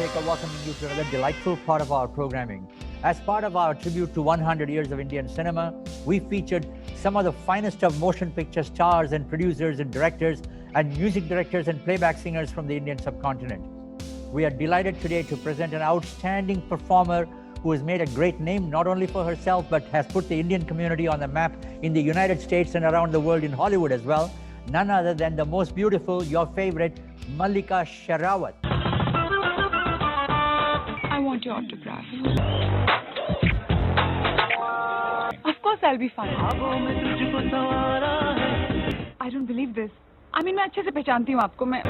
Chandrasekar welcoming you to another delightful part of our programming. As part of our tribute to 100 years of Indian cinema, we featured some of the finest of motion picture stars and producers and directors and music directors and playback singers from the Indian subcontinent. We are delighted today to present an outstanding performer who has made a great name not only for herself but has put the Indian community on the map in the United States and around the world in Hollywood as well. None other than the most beautiful, your favorite, Mallika Sherawat. I want your autograph. Of course I'll be fine. I don't believe this. I mean, मैं अच्छे से पहचानती हूँ आपको मैं.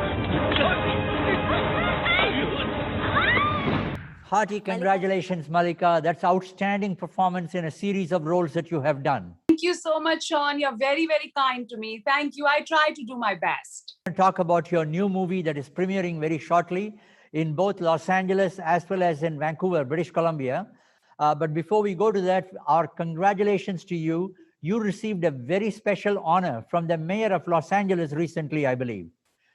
Hearty congratulations, Mallika. That's outstanding performance in a series of roles that you have done. Thank you so much, Sean. You're very, very kind to me. Thank you. I try to do my best. Talk about your new movie that is premiering very shortly in both Los Angeles as well as in Vancouver, British Columbia. But before we go to that, our congratulations to you. You received a very special honor from the mayor of Los Angeles recently, I believe.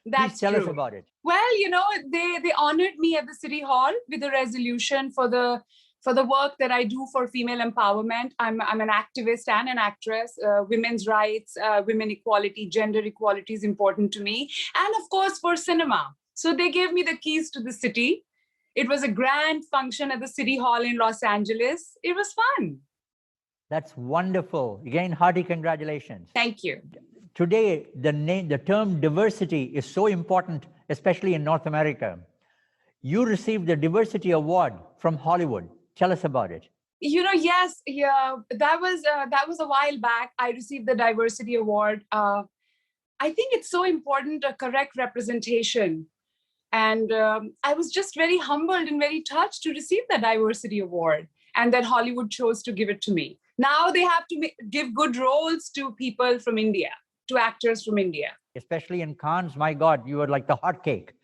That's Please tell true. us about it. Well, you know, they honored me at the City Hall with a resolution for the work that I do for female empowerment. I'm an activist and an actress. Women's rights, women equality, gender equality is important to me. And of course, for cinema. So they gave me the keys to the city. It was a grand function at the City Hall in Los Angeles. It was fun. That's wonderful. Again, hearty congratulations. Thank you. Today, the term diversity is so important, especially in North America. You received the Diversity Award from Hollywood. Tell us about it. You know, yes, yeah, that was a while back. I received the Diversity Award. I think it's so important, a correct representation. And I was just very humbled and very touched to receive the Diversity Award, and that Hollywood chose to give it to me. Now they have to give good roles to people from India, to actors from India. Especially in Cannes, my God, you were like the hot cake.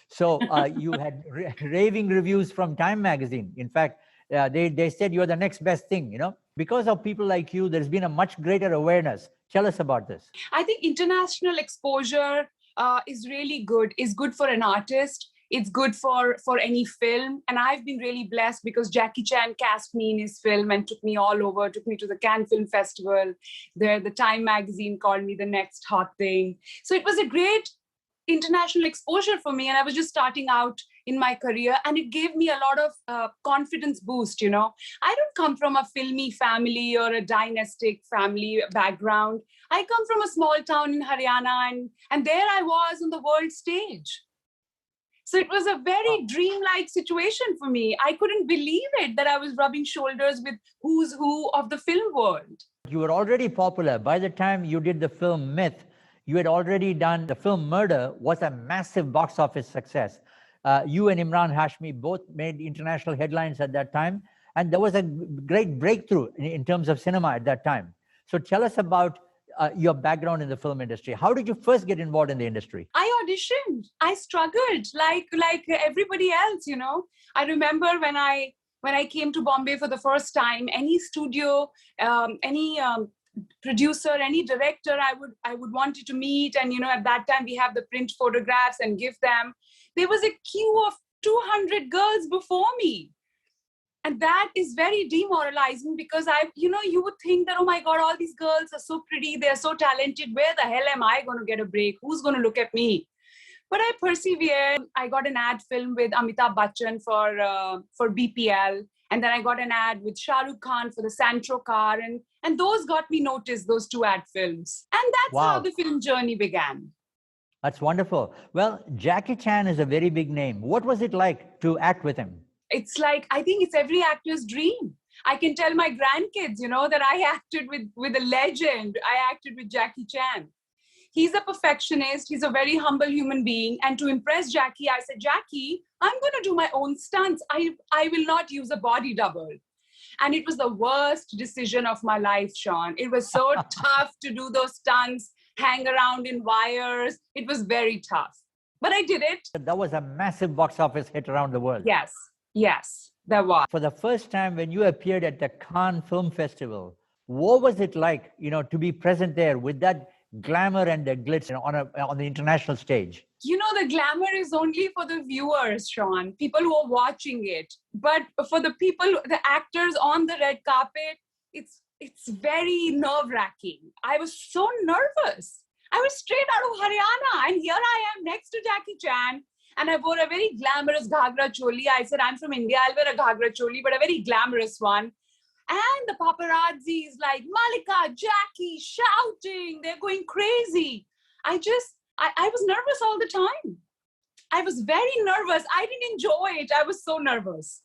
So you had raving reviews from Time magazine. In fact, they said you're the next best thing, you know. Because of people like you, there's been a much greater awareness. Tell us about this. I think international exposure is really good, is good for an artist. It's good for any film. And I've been really blessed because Jackie Chan cast me in his film and took me all over, took me to the Cannes Film Festival. The Time magazine called me the next hot thing. So it was a great international exposure for me. And I was just starting out in my career, and it gave me a lot of confidence boost, you know. I don't come from a filmy family or a dynastic family background. I come from a small town in Haryana, and there I was on the world stage. So it was a very dreamlike situation for me. I couldn't believe it that I was rubbing shoulders with who's who of the film world. You were already popular. By the time you did the film Myth, you had already done the film Murder, was a massive box office success. You and Imran Hashmi both made international headlines at that time. And there was a great breakthrough in terms of cinema at that time. So tell us about your background in the film industry. How did you first get involved in the industry? I auditioned. I struggled like everybody else, you know. I remember when I came to Bombay for the first time, any studio, any producer, any director I would want you to meet. And, you know, at that time we have the print photographs and give them. There was a queue of 200 girls before me. And that is very demoralizing because you would think that, oh my God, all these girls are so pretty. They're so talented. Where the hell am I going to get a break? Who's going to look at me? But I persevered. I got an ad film with Amitabh Bachchan for BPL. And then I got an ad with Shah Rukh Khan for the Santro car. And those got me noticed, those two ad films. And that's how the film journey began. That's wonderful. Well, Jackie Chan is a very big name. What was it like to act with him? It's like, I think it's every actor's dream. I can tell my grandkids, you know, that I acted with a legend. I acted with Jackie Chan. He's a perfectionist. He's a very humble human being. And to impress Jackie, I said, Jackie, I'm going to do my own stunts. I will not use a body double. And it was the worst decision of my life, Sean. It was so tough to do those stunts, hang around in wires. It was very tough. But I did it. That was a massive box office hit around the world. Yes, there was. For the first time when you appeared at the Cannes Film Festival, what was it like, you know, to be present there with that glamour and the glitz on the international stage? You know, the glamour is only for the viewers, Sean, people who are watching it. But for the people, the actors on the red carpet, it's very nerve-wracking. I was so nervous. I was straight out of Haryana, and here I am next to Jackie Chan, and I wore a very glamorous ghagra choli. I said, I'm from India, I'll wear a ghagra choli, but a very glamorous one. And the paparazzi is like, Mallika, Jackie, shouting, they're going crazy. I was nervous all the time. I was very nervous. I didn't enjoy it. I was so nervous.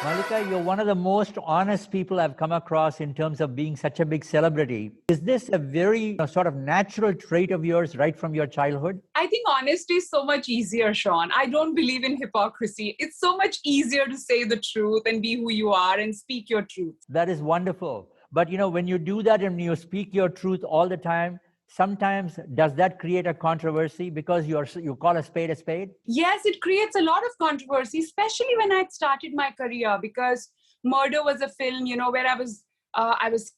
Mallika, you're one of the most honest people I've come across in terms of being such a big celebrity. Is this a very sort of natural trait of yours right from your childhood? I think honesty is so much easier, Sean. I don't believe in hypocrisy. It's so much easier to say the truth and be who you are and speak your truth. That is wonderful. But when you do that and you speak your truth all the time, sometimes does that create a controversy because you call a spade a spade? Yes, it creates a lot of controversy, especially when I started my career, because Murder was a film, where I was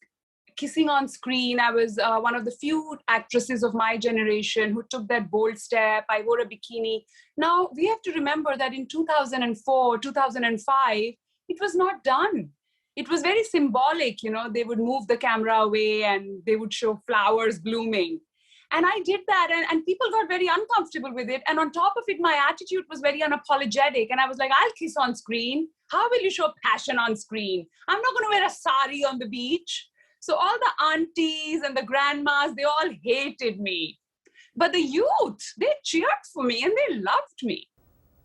kissing on screen. I was one of the few actresses of my generation who took that bold step. I wore a bikini. Now, we have to remember that in 2004, 2005, it was not done. It was very symbolic, they would move the camera away and they would show flowers blooming. And I did that and people got very uncomfortable with it. And on top of it, my attitude was very unapologetic. And I was like, I'll kiss on screen. How will you show passion on screen? I'm not going to wear a sari on the beach. So all the aunties and the grandmas, they all hated me. But the youth, they cheered for me and they loved me.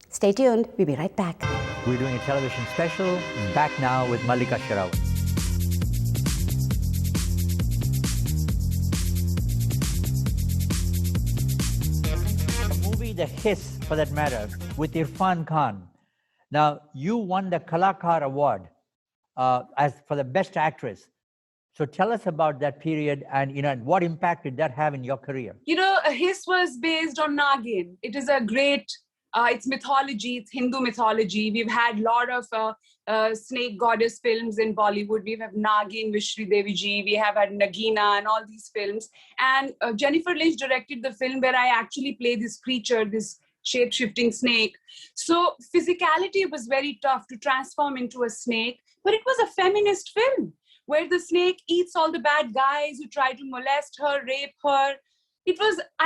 Stay tuned. We'll be right back. We're doing a television special. Back now with Mallika Sherawat. The movie The Hiss, for that matter, with Irfan Khan. Now, you won the Kalakar Award as for the Best Actress. So tell us about that period and what impact did that have in your career? Hiss was based on Nagin. It is a great, it's mythology, it's Hindu mythology. We've had a lot of snake goddess films in Bollywood. We have Nagin, Vishri Devi Ji, we have had Nagina and all these films. And Jennifer Lynch directed the film where I actually play this creature, this shape-shifting snake. So physicality was very tough to transform into a snake, but it was a feminist film, where the snake eats all the bad guys who try to molest her, rape her. And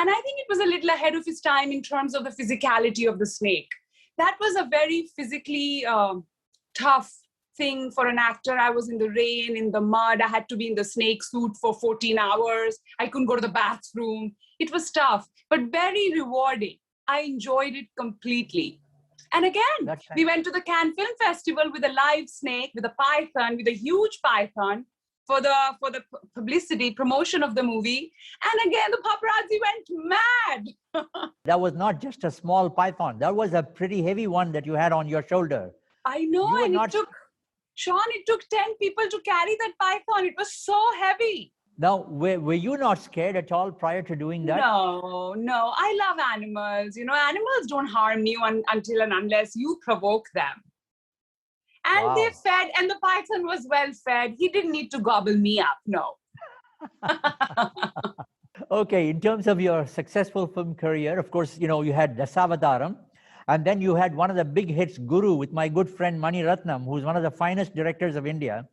I think it was a little ahead of its time in terms of the physicality of the snake. That was a very physically tough thing for an actor. I was in the rain, in the mud. I had to be in the snake suit for 14 hours. I couldn't go to the bathroom. It was tough, but very rewarding. I enjoyed it completely. And again, we went to the Cannes Film Festival with a live snake, with a python, with a huge python for the publicity, promotion of the movie. And again, the paparazzi went mad. That was not just a small python. That was a pretty heavy one that you had on your shoulder. I know, and it took 10 people to carry that python. It was so heavy. Now, were you not scared at all prior to doing that? No. I love animals. Animals don't harm you until and unless you provoke them. And Wow. They fed, and the python was well fed. He didn't need to gobble me up, no. Okay, in terms of your successful film career, of course, you had Dasavataram, and then you had one of the big hits, Guru, with my good friend Mani Ratnam, who's one of the finest directors of India.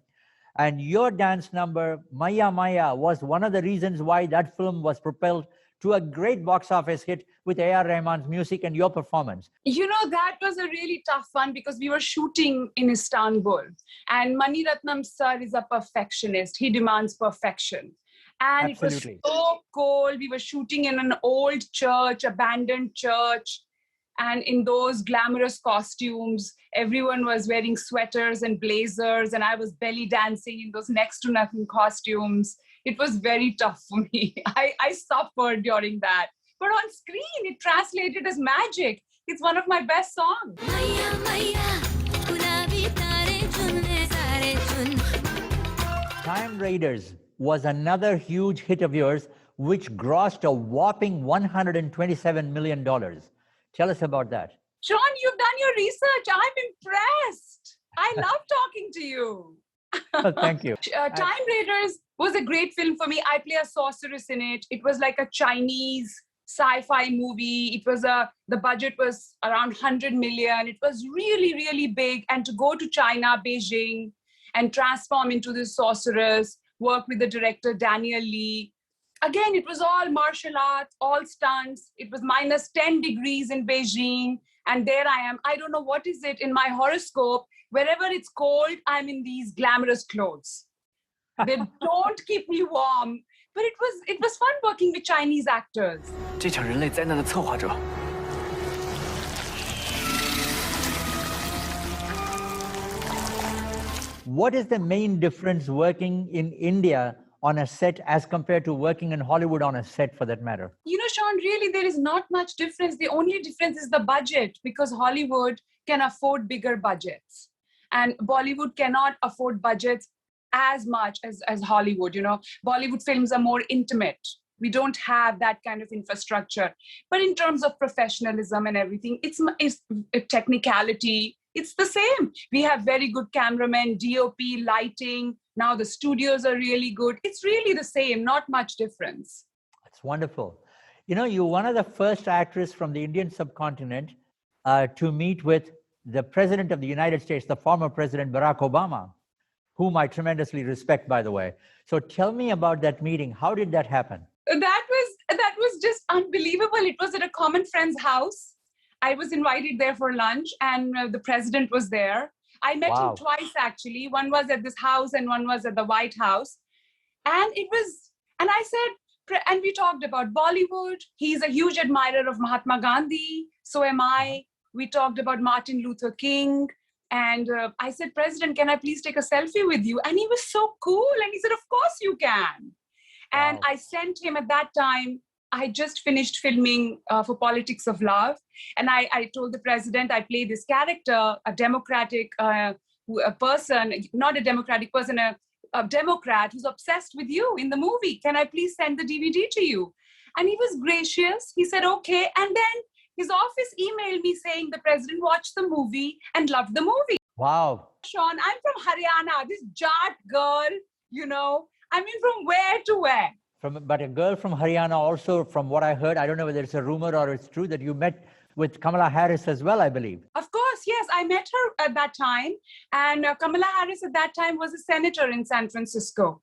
And your dance number, Maya Maya, was one of the reasons why that film was propelled to a great box office hit with A.R. Rahman's music and your performance. That was a really tough one because we were shooting in Istanbul. And Mani Ratnam sir is a perfectionist. He demands perfection. And Absolutely. It was so cold. We were shooting in an old church, abandoned church. And in those glamorous costumes, everyone was wearing sweaters and blazers, and I was belly dancing in those next to nothing costumes. It was very tough for me. I suffered during that. But on screen, it translated as magic. It's one of my best songs. Time Raiders was another huge hit of yours, which grossed a whopping $127 million. Tell us about that. Sean, you've done your research. I'm impressed. I love talking to you. Oh, thank you. Time Raiders was a great film for me. I play a sorceress in it. It was like a Chinese sci-fi movie. The budget was around 100 million. It was really, really big. And to go to China, Beijing, and transform into this sorceress, work with the director Daniel Lee. Again, it was all martial arts, all stunts. It was minus 10 degrees in Beijing. And there I am. I don't know what is it in my horoscope. Wherever it's cold, I'm in these glamorous clothes. They don't keep me warm. But it was fun working with Chinese actors. 这场人类灾难的策划者。 What is the main difference working in India on a set as compared to working in Hollywood on a set, for that matter? You know, Sean, really, there is not much difference. The only difference is the budget, because Hollywood can afford bigger budgets and Bollywood cannot afford budgets as much as Hollywood. You know, Bollywood films are more intimate. We don't have that kind of infrastructure. But in terms of professionalism and everything, it's a technicality. It's the same. We have very good cameramen, DOP, lighting. Now the studios are really good. It's really the same, not much difference. That's wonderful. You know, you're one of the first actors from the Indian subcontinent to meet with the President of the United States, the former President Barack Obama, whom I tremendously respect, by the way. So tell me about that meeting. How did that happen? That was just unbelievable. It was at a common friend's house. I was invited there for lunch, and the president was there. I met him twice, actually. One was at this house and one was at the White House. And I said, and we talked about Bollywood. He's a huge admirer of Mahatma Gandhi. So am I. We talked about Martin Luther King. And I said, President, can I please take a selfie with you? And he was so cool. And he said, of course you can. And I sent him at that time. I just finished filming for Politics of Love. And I told the president I play this character, a democratic person, not a democratic person, a Democrat who's obsessed with you in the movie. Can I please send the DVD to you? And he was gracious. He said, okay. And then his office emailed me saying the president watched the movie and loved the movie. Wow. Sean, I'm from Haryana, this Jat girl, you know. I mean, from where to where? But a girl from Haryana also, from what I heard, I don't know whether it's a rumor or it's true, that you met with Kamala Harris as well, I believe. Of course, yes. I met her at that time. And Kamala Harris at that time was a senator in San Francisco.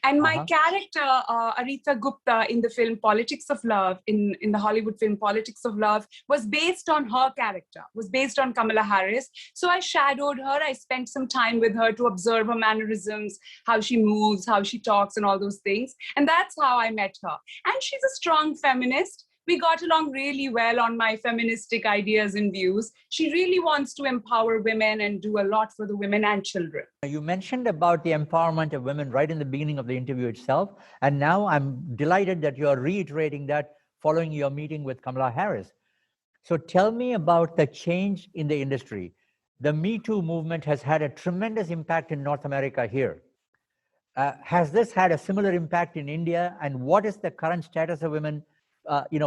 And my character, Aretha Gupta, in the film Politics of Love, in the Hollywood film Politics of Love, was based on her character, was based on Kamala Harris. So I shadowed her. I spent some time with her to observe her mannerisms, how she moves, how she talks, and all those things. And that's how I met her. And she's a strong feminist. We got along really well on my feministic ideas and views. She really wants to empower women and do a lot for the women and children. You mentioned about the empowerment of women right in the beginning of the interview itself. And now I'm delighted that you're reiterating that following your meeting with Kamala Harris. So tell me about the change in the industry. The Me Too movement has had a tremendous impact in North America here. Has this had a similar impact in India? And what is the current status of women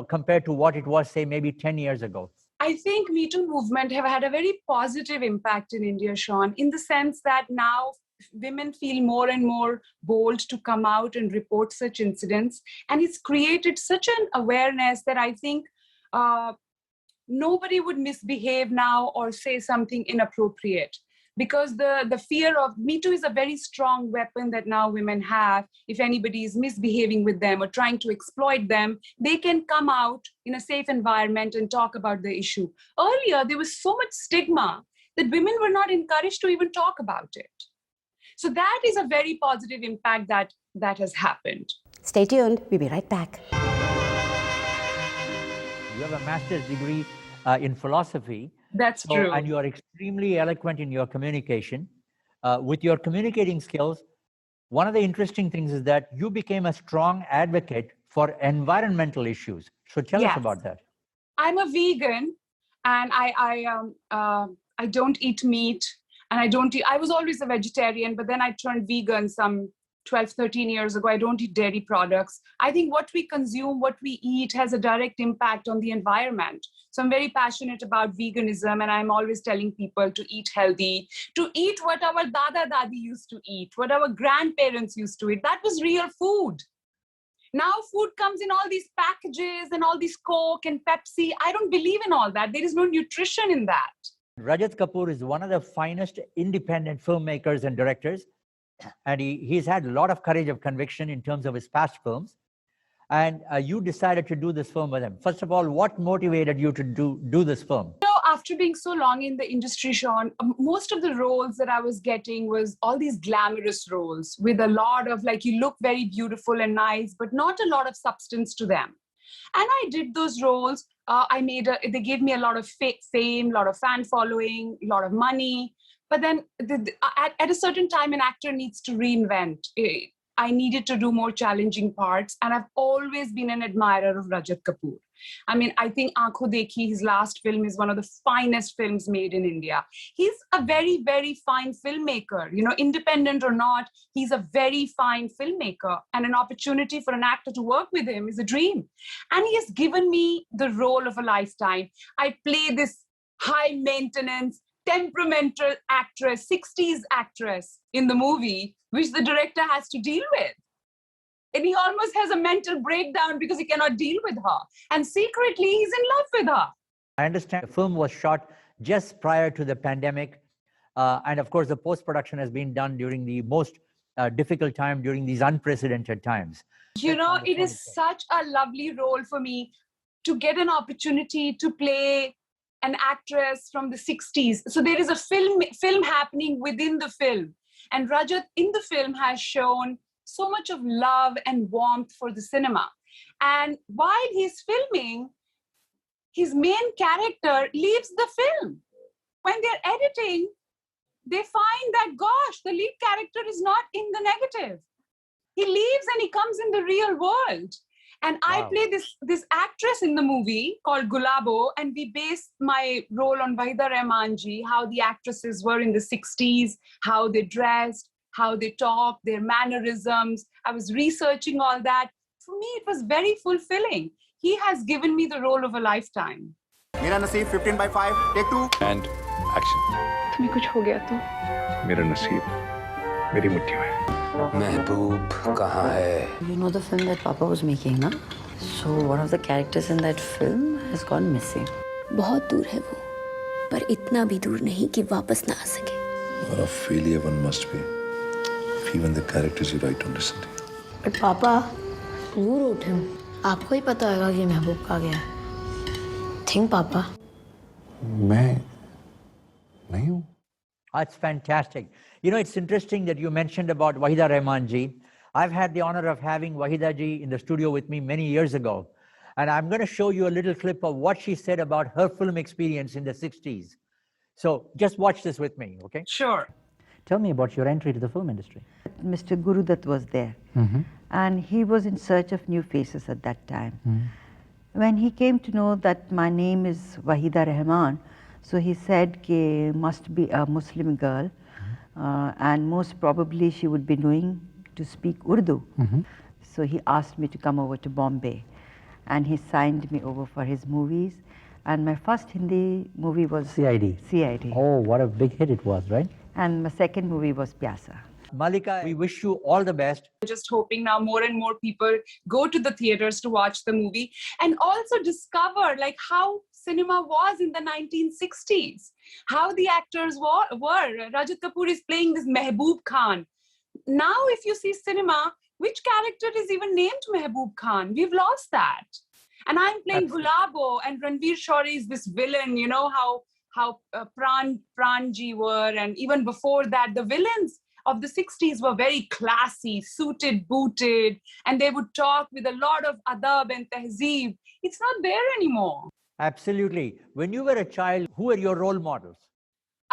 compared to what it was, say, maybe 10 years ago? I think Me Too movement have had a very positive impact in India, Sean, in the sense that now women feel more and more bold to come out and report such incidents. And it's created such an awareness that I think nobody would misbehave now or say something inappropriate. Because the fear of Me Too is a very strong weapon that now women have. If anybody is misbehaving with them or trying to exploit them, they can come out in a safe environment and talk about the issue. Earlier, there was so much stigma that women were not encouraged to even talk about it. So that is a very positive impact that has happened. Stay tuned. We'll be right back. You have a master's degree in philosophy. That's true. And you are extremely eloquent in your communication. With your communicating skills, one of the interesting things is that you became a strong advocate for environmental issues. So tell us about that. I'm a vegan, and I don't eat meat, and I was always a vegetarian, but then I turned vegan some 12, 13 years ago. I don't eat dairy products. I think what we consume, what we eat has a direct impact on the environment. So I'm very passionate about veganism, and I'm always telling people to eat healthy, to eat what our dada dadi used to eat, what our grandparents used to eat. That was real food. Now food comes in all these packages and all this Coke and Pepsi. I don't believe in all that. There is no nutrition in that. Rajat Kapoor is one of the finest independent filmmakers and directors. And he's had a lot of courage of conviction in terms of his past films. And you decided to do this film with him. First of all, what motivated you to do this film? After being so long in the industry, Sean, most of the roles that I was getting was all these glamorous roles with a lot of, like, you look very beautiful and nice, but not a lot of substance to them. And I did those roles. They gave me a lot of fame, a lot of fan following, a lot of money. But then at a certain time, an actor needs to reinvent. I needed to do more challenging parts. And I've always been an admirer of Rajat Kapoor. I mean, I think Aankho Dekhi, his last film, is one of the finest films made in India. He's a very, very fine filmmaker. You know, independent or not, he's a very fine filmmaker. And an opportunity for an actor to work with him is a dream. And he has given me the role of a lifetime. I play this high maintenance, temperamental actress, 60s actress in the movie, which the director has to deal with. And he almost has a mental breakdown because he cannot deal with her. And secretly, he's in love with her. I understand the film was shot just prior to the pandemic. And of course, the post-production has been done during the most difficult time, during these unprecedented times. You know, it is such a lovely role for me to get an opportunity to play an actress from the 60s. So there is a film happening within the film. And Rajat in the film has shown so much of love and warmth for the cinema. And while he's filming, his main character leaves the film. When they're editing, they find that, gosh, the lead character is not in the negative. He leaves and he comes in the real world. And I play this actress in the movie called Gulabo, and we base my role on Wahida Rehman ji, how the actresses were in the 60s, how they dressed, how they talked, their mannerisms. I was researching all that. For me, it was very fulfilling. He has given me the role of a lifetime. Mera naseeb 15 by 5, take 2. And action. तुम्हें कुछ हो गया तो मेरा नसीब मेरी मुट्ठी में है। महबूब कहाँ है? You know the film that Papa was making, na? So one of the characters in that film has gone missing. बहुत दूर है वो, पर इतना भी दूर नहीं कि वापस ना आ सके. What a failure one must be if even the characters you write don't listen to you. But Papa, you wrote him. आपको ही पता होगा कि महबूब कहाँ गया है. Think, Papa. मैं नहीं हूँ. That's fantastic. You know, it's interesting that you mentioned about Wahida Rehman ji. I've had the honor of having Wahida ji in the studio with me many years ago. And I'm going to show you a little clip of what she said about her film experience in the 60s. So just watch this with me, okay? Sure. Tell me about your entry to the film industry. Mr. Gurudutt was there, and he was in search of new faces at that time. When he came to know that my name is Wahida Rehman, so he said, must be a Muslim girl, and most probably she would be knowing to speak Urdu. So he asked me to come over to Bombay, and he signed me over for his movies. And my first Hindi movie was CID. CID. Oh, what a big hit it was, right? And my second movie was Pyasa. Mallika, we wish you all the best. Just hoping now more and more people go to the theaters to watch the movie and also discover like how cinema was in the 1960s, how the actors were. Rajat Kapoor is playing this Mehboob Khan. Now, if you see cinema, which character is even named Mehboob Khan? We've lost that. And I'm playing Gulabo, and Ranveer Shorey is this villain. You know how Pranji were, and even before that, the villains of the 60s were very classy, suited, booted, and they would talk with a lot of adab and tehzeeb. It's not there anymore. Absolutely. When you were a child, who were your role models?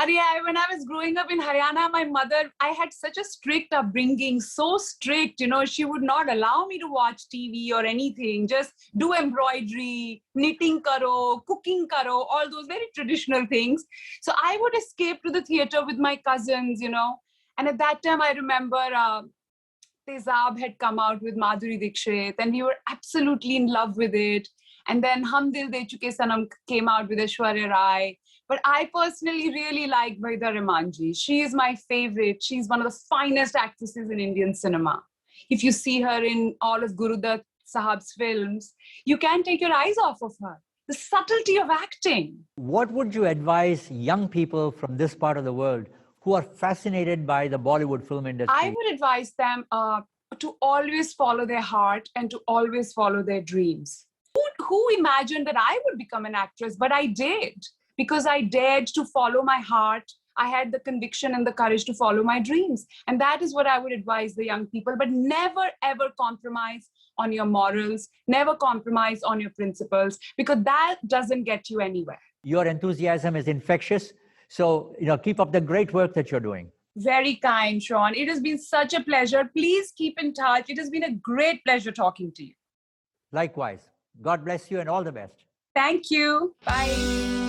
When I was growing up in Haryana, my mother, I had such a strict upbringing, so strict, you know, she would not allow me to watch TV or anything, just do embroidery, knitting karo, cooking karo, all those very traditional things. So I would escape to the theater with my cousins, you know, and at that time I remember Tezab had come out with Madhuri Dixit, and we were absolutely in love with it. And then Hum Dil De Chuke Sanam came out with Aishwarya Rai. But I personally really like Vaida Ramanji. She is my favorite. She's one of the finest actresses in Indian cinema. If you see her in all of Gurudutt Sahab's films, you can't take your eyes off of her. The subtlety of acting. What would you advise young people from this part of the world who are fascinated by the Bollywood film industry? I would advise them to always follow their heart and to always follow their dreams. Who imagined that I would become an actress? But I did, because I dared to follow my heart. I had the conviction and the courage to follow my dreams. And that is what I would advise the young people. But never, ever compromise on your morals. Never compromise on your principles, because that doesn't get you anywhere. Your enthusiasm is infectious. So, keep up the great work that you're doing. Very kind, Sean. It has been such a pleasure. Please keep in touch. It has been a great pleasure talking to you. Likewise. God bless you and all the best. Thank you. Bye.